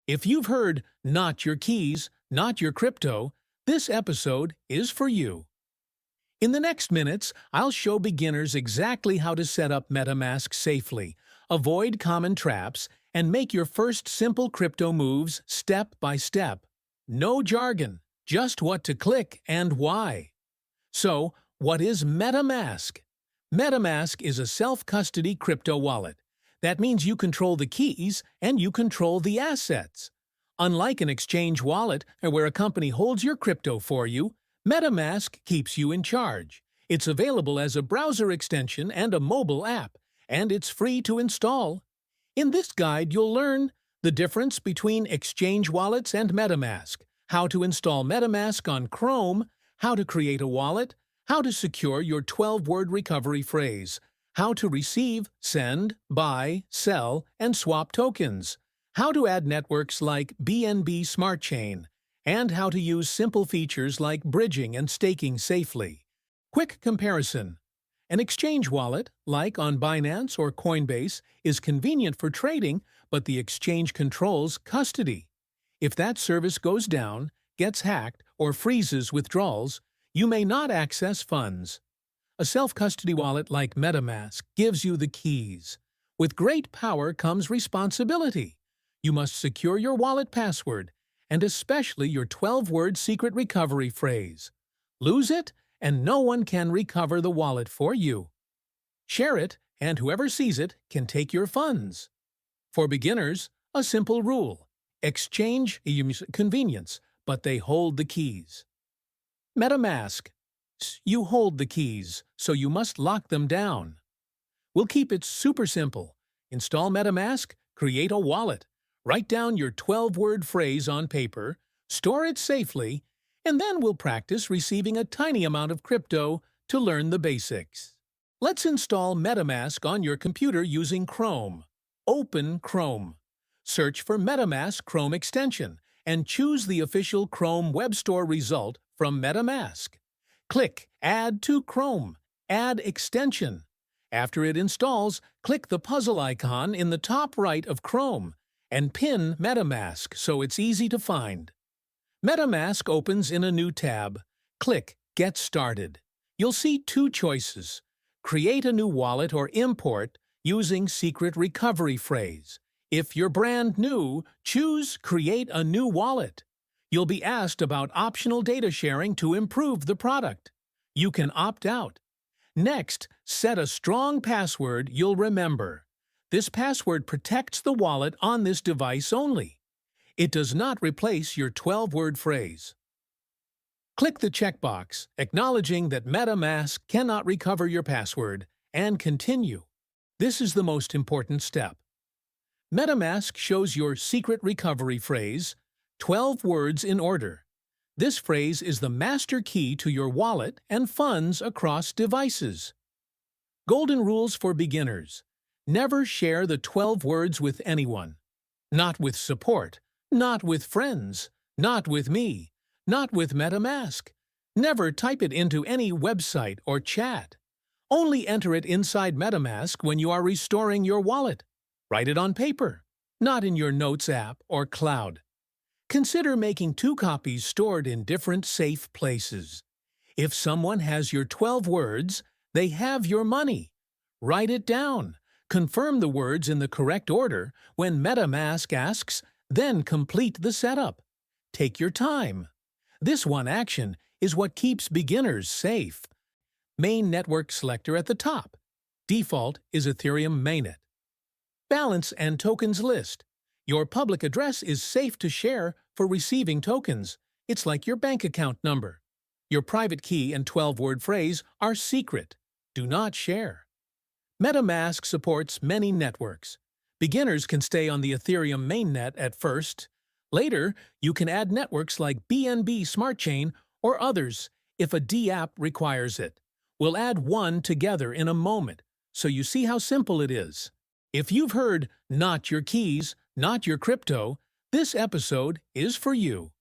If you've heard, not your keys, not your crypto, this episode is for you. In the next minutes, I'll show beginners exactly how to set up MetaMask safely, avoid common traps, and make your first simple crypto moves step by step. No jargon, just what to click and why. So, what is MetaMask? MetaMask is a self-custody crypto wallet. That means you control the keys and you control the assets. Unlike an exchange wallet where a company holds your crypto for you, MetaMask keeps you in charge. It's available as a browser extension and a mobile app, and it's free to install. In this guide, you'll learn the difference between exchange wallets and MetaMask, how to install MetaMask on Chrome, how to create a wallet, how to secure your 12-word recovery phrase, how to receive, send, buy, sell, and swap tokens, how to add networks like BNB Smart Chain, and how to use simple features like bridging and staking safely. Quick comparison. An exchange wallet, like on Binance or Coinbase, is convenient for trading, but the exchange controls custody. If that service goes down, gets hacked, or freezes withdrawals, you may not access funds. A self-custody wallet like MetaMask gives you the keys. With great power comes responsibility. You must secure your wallet password, and especially your 12-word secret recovery phrase. Lose it, and no one can recover the wallet for you. Share it, and whoever sees it can take your funds. For beginners, a simple rule. Exchange convenience, but they hold the keys. MetaMask. You hold the keys, so you must lock them down. We'll keep it super simple. Install MetaMask, create a wallet, write down your 12-word phrase on paper, store it safely, and then we'll practice receiving a tiny amount of crypto to learn the basics. Let's install MetaMask on your computer using Chrome. Open Chrome. Search for MetaMask Chrome extension and choose the official Chrome Web Store result from MetaMask. Click Add to Chrome. Add extension. After it installs, click the puzzle icon in the top right of Chrome and pin MetaMask so it's easy to find. MetaMask opens in a new tab. Click Get Started. You'll see two choices. Create a new wallet or import using secret recovery phrase. If you're brand new, choose Create a new wallet. You'll be asked about optional data sharing to improve the product. You can opt out. Next, set a strong password you'll remember. This password protects the wallet on this device only. It does not replace your 12-word phrase. Click the checkbox, acknowledging that MetaMask cannot recover your password, and continue. This is the most important step. MetaMask shows your secret recovery phrase, 12 words in order. This phrase is the master key to your wallet and funds across devices. Golden rules for beginners. Never share the 12 words with anyone. Not with support, not with friends, not with me, not with MetaMask. Never type it into any website or chat. Only enter it inside MetaMask when you are restoring your wallet. Write it on paper, not in your Notes app or cloud. Consider making 2 copies stored in different safe places. If someone has your 12 words, they have your money. Write it down. Confirm the words in the correct order when MetaMask asks, then complete the setup. Take your time. This one action is what keeps beginners safe. Main network selector at the top. Default is Ethereum mainnet. Balance and tokens list. Your public address is safe to share for receiving tokens. It's like your bank account number. Your private key and 12-word phrase are secret. Do not share. MetaMask supports many networks. Beginners can stay on the Ethereum mainnet at first. Later, you can add networks like BNB Smart Chain or others if a DApp requires it. We'll add one together in a moment, so you see how simple it is. If you've heard, not your keys, not your crypto, this episode is for you.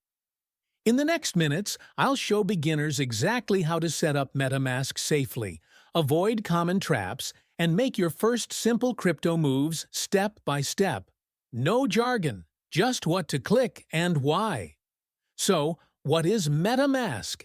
In the next minutes, I'll show beginners exactly how to set up MetaMask safely, avoid common traps, and make your first simple crypto moves step by step. No jargon, just what to click and why. So, what is MetaMask?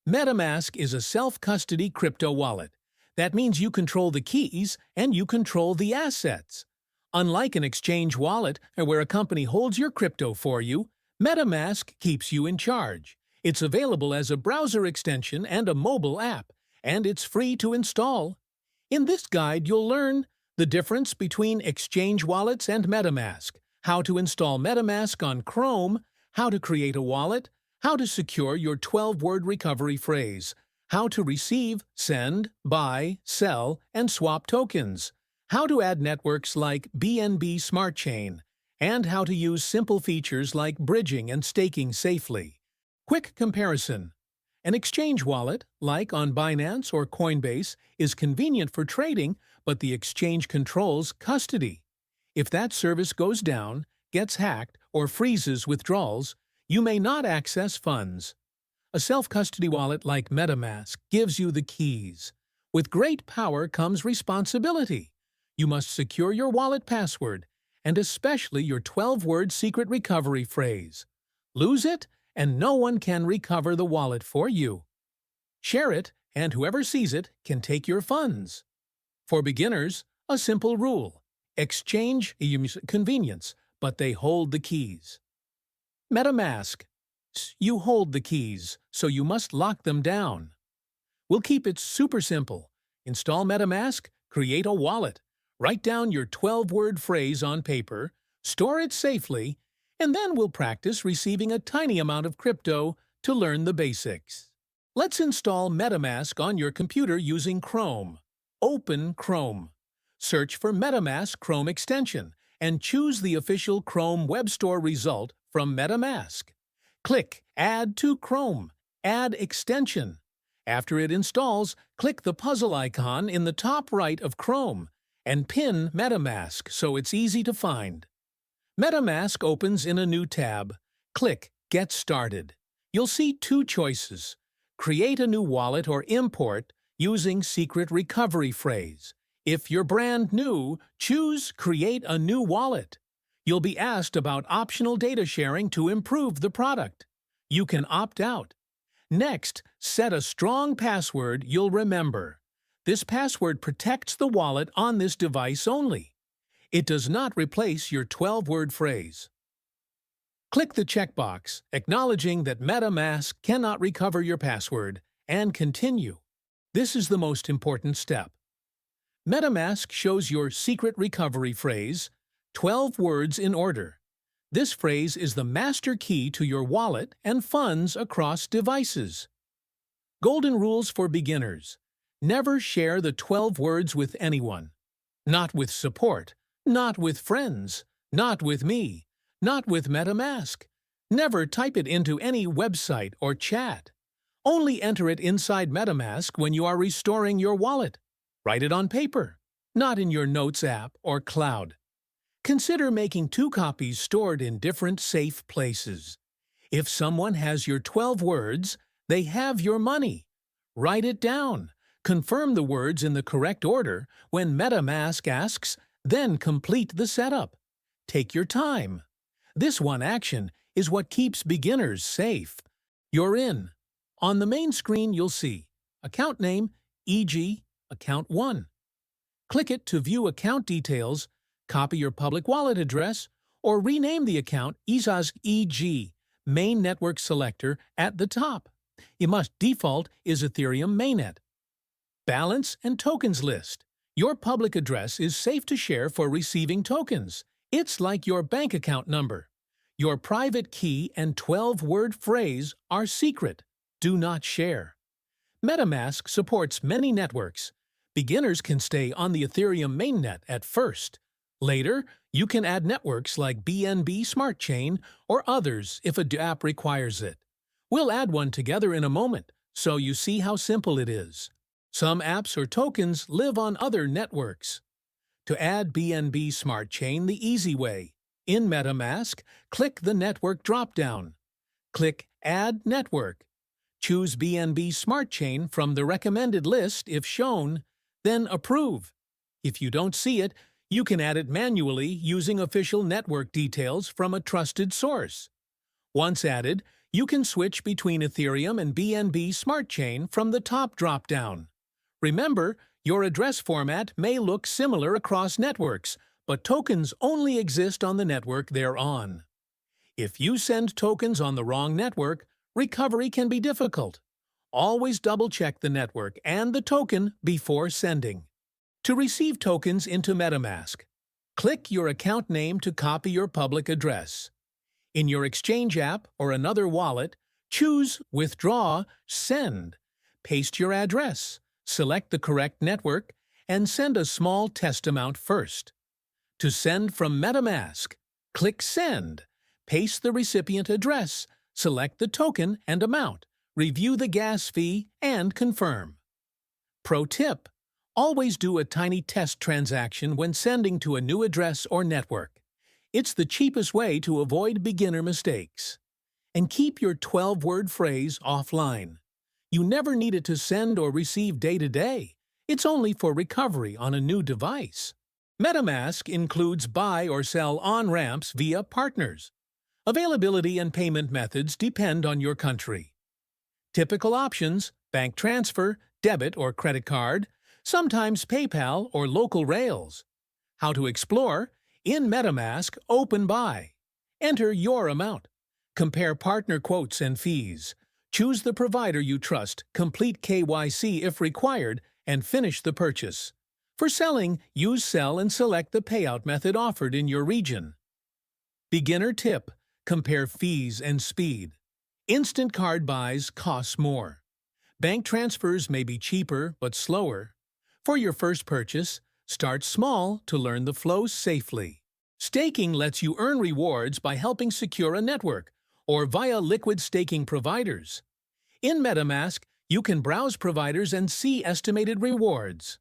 MetaMask is a self-custody crypto wallet. That means you control the keys and you control the assets. Unlike an exchange wallet where a company holds your crypto for you, MetaMask keeps you in charge. It's available as a browser extension and a mobile app, and it's free to install. In this guide, you'll learn the difference between exchange wallets and MetaMask, how to install MetaMask on Chrome, how to create a wallet, how to secure your 12-word recovery phrase, how to receive, send, buy, sell, and swap tokens, how to add networks like BNB Smart Chain, and how to use simple features like bridging and staking safely. Quick comparison. An exchange wallet, like on Binance or Coinbase, is convenient for trading, but the exchange controls custody. If that service goes down, gets hacked, or freezes withdrawals, you may not access funds. A self-custody wallet like MetaMask gives you the keys. With great power comes responsibility. You must secure your wallet password, and especially your 12-word secret recovery phrase. Lose it, and no one can recover the wallet for you. Share it, and whoever sees it can take your funds. For beginners, a simple rule. Exchange convenience, but they hold the keys. MetaMask. You hold the keys, so you must lock them down. We'll keep it super simple. Install MetaMask, create a wallet, write down your 12-word phrase on paper, store it safely, and then we'll practice receiving a tiny amount of crypto to learn the basics. Let's install MetaMask on your computer using Chrome. Open Chrome. Search for MetaMask Chrome extension and choose the official Chrome Web Store result from MetaMask. Click Add to Chrome. Add extension. After it installs, click the puzzle icon in the top right of Chrome and pin MetaMask so it's easy to find. MetaMask opens in a new tab. Click Get Started. You'll see two choices. Create a new wallet or import using secret recovery phrase. If you're brand new, choose Create a new wallet. You'll be asked about optional data sharing to improve the product. You can opt out. Next, set a strong password you'll remember. This password protects the wallet on this device only. It does not replace your 12-word phrase. Click the checkbox, acknowledging that MetaMask cannot recover your password, and continue. This is the most important step. MetaMask shows your secret recovery phrase, 12 words in order. This phrase is the master key to your wallet and funds across devices. Golden rules for beginners. Never share the 12 words with anyone. Not with support. Not with friends. Not with me. Not with MetaMask. Never type it into any website or chat. Only enter it inside MetaMask when you are restoring your wallet. Write it on paper, not in your Notes app or cloud. Consider making 2 copies stored in different safe places. If someone has your 12 words, they have your money. Write it down. Confirm the words in the correct order when MetaMask asks, then complete the setup. Take your time. This one action is what keeps beginners safe. You're in. On the main screen, you'll see account name, e.g., Account 1. Click it to view account details, copy your public wallet address, or rename the account e.g., Main Network Selector at the top. You must default is Ethereum mainnet. Balance and tokens list. Your public address is safe to share for receiving tokens. It's like your bank account number. Your private key and 12-word phrase are secret. Do not share. MetaMask supports many networks. Beginners can stay on the Ethereum mainnet at first. Later, you can add networks like BNB Smart Chain or others if a app requires it. We'll add one together in a moment, so you see how simple it is. Some apps or tokens live on other networks. To add BNB Smart Chain the easy way, in MetaMask, click the Network drop-down. Click Add Network. Choose BNB Smart Chain from the recommended list if shown, then Approve. If you don't see it, You can add it manually using official network details from a trusted source. Once added, you can switch between Ethereum and BNB Smart Chain from the top drop-down. Remember, your address format may look similar across networks, but tokens only exist on the network they're on. If you send tokens on the wrong network, recovery can be difficult. Always double-check the network and the token before sending. To receive tokens into MetaMask, click your account name to copy your public address. In your Exchange app or another wallet, choose Withdraw, Send. Paste your address, select the correct network, and send a small test amount first. To send from MetaMask, click Send. Paste the recipient address, select the token and amount, review the gas fee, and confirm. Pro tip: always do a tiny test transaction when sending to a new address or network. It's the cheapest way to avoid beginner mistakes. And keep your 12-word phrase offline. You never need it to send or receive day to day. It's only for recovery on a new device. MetaMask includes buy or sell on-ramps via partners. Availability and payment methods depend on your country. Typical options: bank transfer, debit or credit card, sometimes PayPal or local rails. How to explore: in MetaMask, open buy. Enter your amount. Compare partner quotes and fees. Choose the provider you trust, complete KYC if required, and finish the purchase. For selling, use Sell and select the payout method offered in your region. Beginner tip: compare fees and speed. Instant card buys cost more. Bank transfers may be cheaper but slower. For your first purchase, start small to learn the flow safely. Staking lets you earn rewards by helping secure a network or via liquid staking providers. In MetaMask, you can browse providers and see estimated rewards.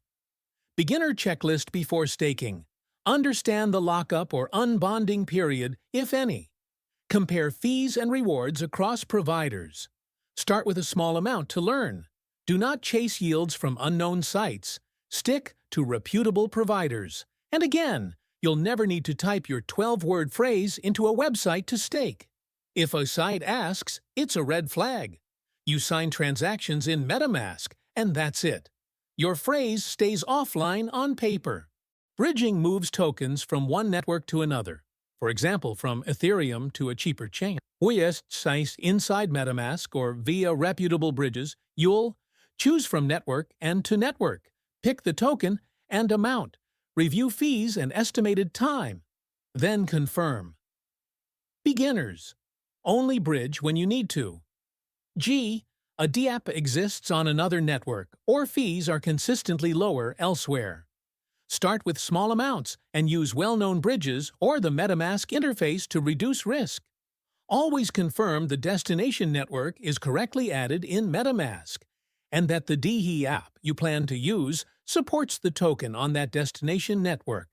Beginner checklist before staking: understand the lockup or unbonding period, if any. Compare fees and rewards across providers. Start with a small amount to learn. Do not chase yields from unknown sites. Stick to reputable providers. And again, you'll never need to type your 12-word phrase into a website to stake. If a site asks, it's a red flag. You sign transactions in MetaMask, and that's it. Your phrase stays offline on paper. Bridging moves tokens from one network to another. For example, from Ethereum to a cheaper chain. Sites inside MetaMask or via reputable bridges, you'll choose from network and to network. Pick the token and amount. Review fees and estimated time. Then confirm. Beginners: only bridge when you need to. A DApp exists on another network, or fees are consistently lower elsewhere. Start with small amounts and use well-known bridges or the MetaMask interface to reduce risk. Always confirm the destination network is correctly added in MetaMask and that the DE app you plan to use supports the token on that destination network.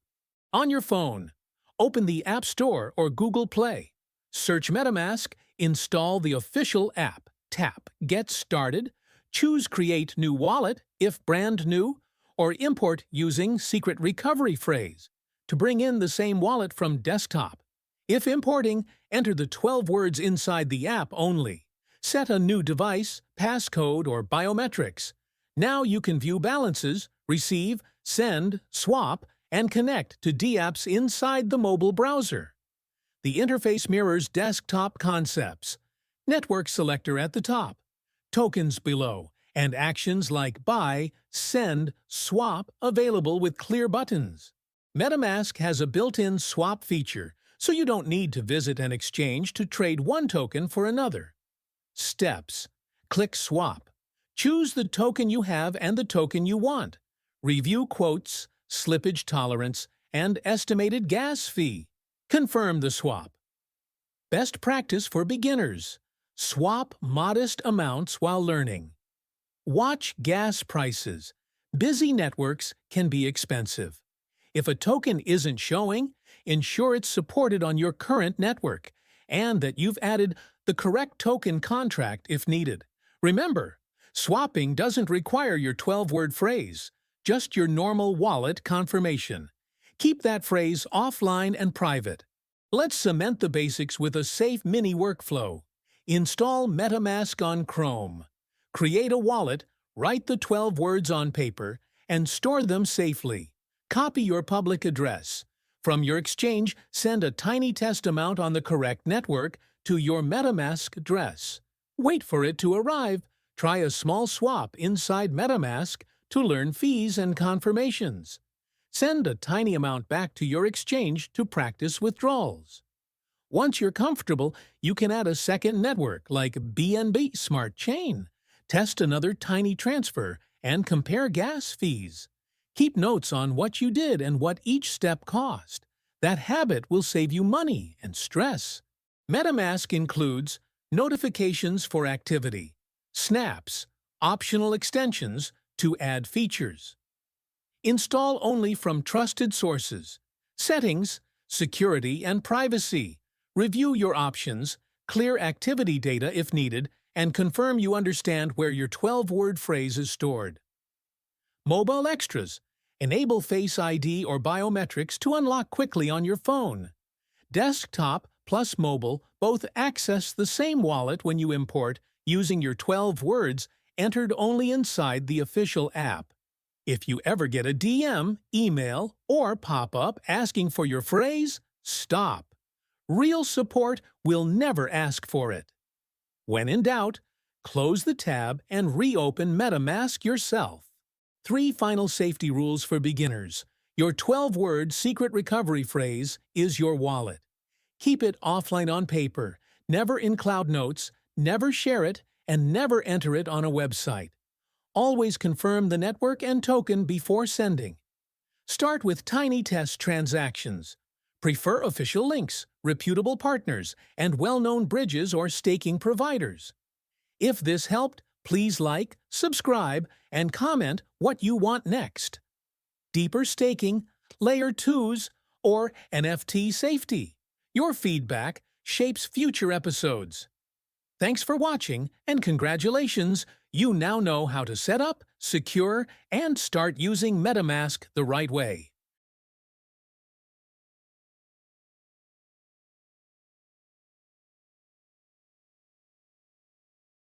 On your phone, open the App Store or Google Play. Search MetaMask, install the official app, tap Get Started, choose Create New Wallet if brand new, or import using secret recovery phrase to bring in the same wallet from desktop. If importing, enter the 12 words inside the app only. Set a new device, passcode, or biometrics. Now you can view balances, receive, send, swap, and connect to DApps inside the mobile browser. The interface mirrors desktop concepts. Network selector at the top, tokens below, and actions like buy, send, swap available with clear buttons. MetaMask has a built-in swap feature, so you don't need to visit an exchange to trade one token for another. Steps: click Swap. Choose the token you have and the token you want. Review quotes, slippage tolerance, and estimated gas fee. Confirm the swap. Best practice for beginners: swap modest amounts while learning. Watch gas prices. Busy networks can be expensive. If a token isn't showing, ensure it's supported on your current network and that you've added the correct token contract if needed. Remember, swapping doesn't require your 12-word phrase, just your normal wallet confirmation. Keep that phrase offline and private. Let's cement the basics with a safe mini workflow. Install MetaMask on Chrome. Create a wallet, write the 12 words on paper, and store them safely. Copy your public address. From your exchange, send a tiny test amount on the correct network to your MetaMask address. Wait for it to arrive. Try a small swap inside MetaMask to learn fees and confirmations. Send a tiny amount back to your exchange to practice withdrawals. Once you're comfortable, you can add a second network like BNB Smart Chain. Test another tiny transfer and compare gas fees. Keep notes on what you did and what each step cost. That habit will save you money and stress. MetaMask includes notifications for activity, snaps, optional extensions to add features. Install only from trusted sources. Settings, security, and privacy. Review your options, clear activity data if needed, and confirm you understand where your 12-word phrase is stored. Mobile extras. Enable Face ID or biometrics to unlock quickly on your phone. Desktop plus mobile both access the same wallet when you import using your 12 words entered only inside the official app. If you ever get a DM, email, or pop-up asking for your phrase, stop. Real support will never ask for it. When in doubt, close the tab and reopen MetaMask yourself. 3 final safety rules for beginners. Your 12-word secret recovery phrase is your wallet. Keep it offline on paper, never in cloud notes, never share it, and never enter it on a website. Always confirm the network and token before sending. Start with tiny test transactions. Prefer official links, reputable partners, and well-known bridges or staking providers. If this helped, please like, subscribe, and comment what you want next. Deeper staking, Layer 2s, or NFT safety. Your feedback shapes future episodes. Thanks for watching, and congratulations! You now know how to set up, secure, and start using MetaMask the right way.